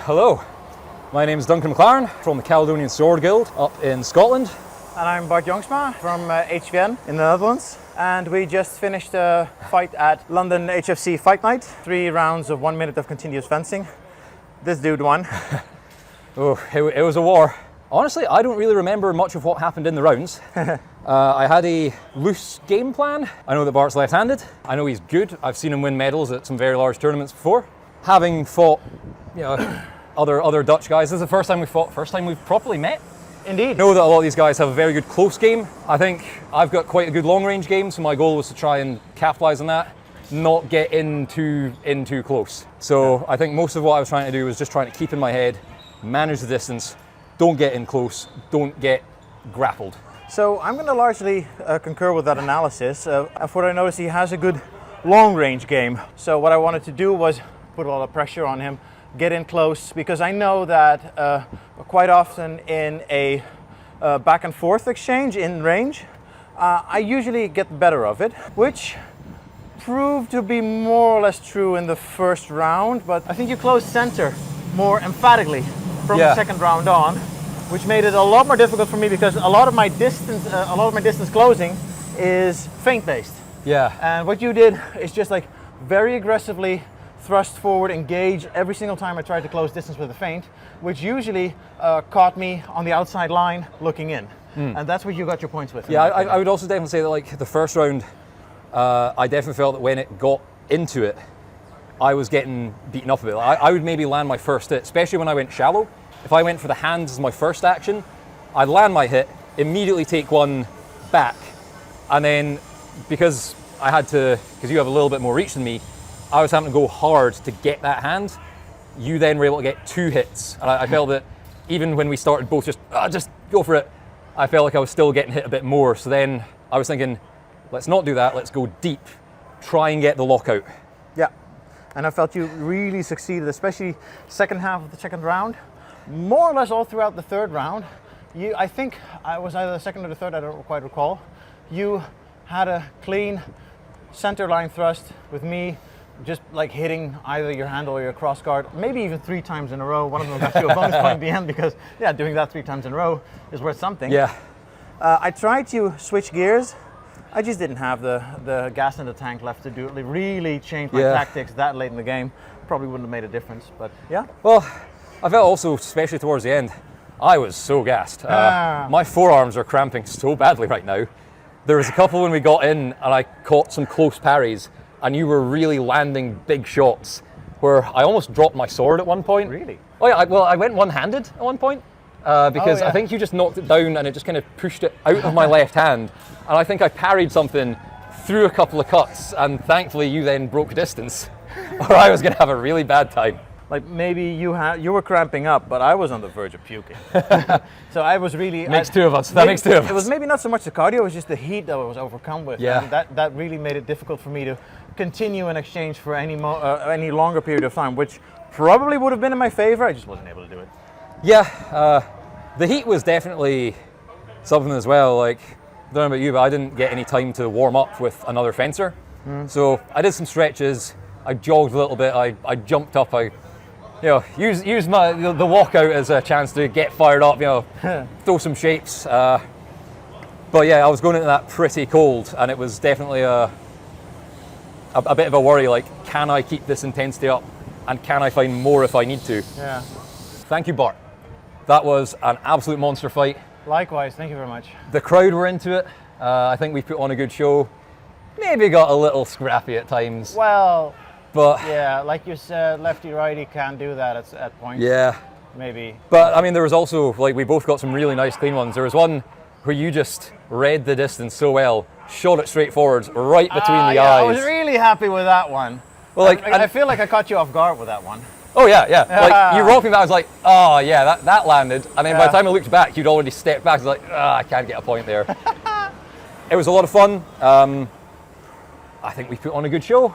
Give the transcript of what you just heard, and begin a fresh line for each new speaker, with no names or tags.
Hello, my name is Duncan McLaren from the Caledonian Sword Guild up in Scotland.
And I'm Bart Jongsma from HVN in the Netherlands. And we just finished a fight at London HFC Fight Night. 3 rounds of 1 minute of continuous fencing. This dude won.
Oh, it was a war. Honestly, I don't really remember much of what happened in the rounds. I had a loose game plan. I know that Bart's left-handed. I know he's good. I've seen him win medals at some very large tournaments before. Having fought, other Dutch guys, this is the first time we've fought, first time we've properly met.
Indeed.
I know that a lot of these guys have a very good close game. I think I've got quite a good long-range game, so my goal was to try and capitalize on that, not get in too close. So I think most of what I was trying to do was just trying to keep in my head, manage the distance, don't get in close, don't get grappled.
So I'm going to largely concur with that analysis. Of what I noticed, he has a good long-range game. So what I wanted to do was put a lot of pressure on him, get in close, because I know that quite often in a back and forth exchange in range, I usually get the better of it, which proved to be more or less true in the first round, but I think you closed center more emphatically from the second round on, which made it a lot more difficult for me because a lot of my distance closing is feint based.
Yeah.
And what you did is just like very aggressively thrust forward, engage every single time I tried to close distance with a feint, which usually caught me on the outside line looking in. And that's what you got your points with.
Yeah, I would also definitely say that like the first round, I definitely felt that when it got into it, I was getting beaten up a bit. I would maybe land my first hit, especially when I went shallow. If I went for the hands as my first action, I'd land my hit, immediately take one back, and then because you have a little bit more reach than me, I was having to go hard to get that hand. You then were able to get 2 hits. And I felt that even when we started both just go for it, I felt like I was still getting hit a bit more. So then I was thinking, let's not do that, let's go deep, try and get the lockout.
Yeah, and I felt you really succeeded, especially second half of the second round. More or less all throughout the third round, I think I was either the second or the third, I don't quite recall. You had a clean center line thrust with me just like hitting either your handle or your cross guard, maybe even 3 times in a row. One of them got you a bonus point in the end because, doing that 3 times in a row is worth something.
Yeah.
I tried to switch gears. I just didn't have the gas in the tank left to do it. Really change my tactics that late in the game. Probably wouldn't have made a difference, but yeah.
Well, I felt also, especially towards the end, I was so gassed. My forearms are cramping so badly right now. There was a couple when we got in and I caught some close parries and you were really landing big shots where I almost dropped my sword at one point.
Really?
Oh yeah, I went one-handed at one point because I think you just knocked it down and it just kind of pushed it out of my left hand. And I think I parried something through a couple of cuts and thankfully you then broke distance or I was going to have a really bad time.
Like maybe you were cramping up, but I was on the verge of puking. So I was really...
Makes 2 of us. That makes 2 of us.
It was maybe not so much the cardio, it was just the heat that I was overcome with.
Yeah.
And that really made it difficult for me to continue an exchange for any longer period of time, which probably would have been in my favor. I just wasn't able to do it.
Yeah, the heat was definitely something as well. Like, I don't know about you, but I didn't get any time to warm up with another fencer. So I did some stretches, I jogged a little bit, I jumped up, use the walkout as a chance to get fired up, throw some shapes. But yeah, I was going into that pretty cold, and it was definitely a bit of a worry. Like, can I keep this intensity up, and can I find more if I need to?
Yeah.
Thank you, Bart. That was an absolute monster fight.
Likewise, thank you very much.
The crowd were into it. I think we put on a good show. Maybe got a little scrappy at times.
Well.
But
yeah, like you said, lefty-righty can't do that at points.
Yeah.
Maybe.
But I mean, there was also, like, we both got some really nice clean ones. There was one where you just read the distance so well, shot it straight forwards, right between the eyes.
I was really happy with that one. Well, like, I feel like I caught you off guard with that one.
Oh yeah. Like, you rolled me back, I was like, oh yeah, that landed. And then by the time I looked back, you'd already stepped back. I was like, I can't get a point there. It was a lot of fun. I think we put on a good show.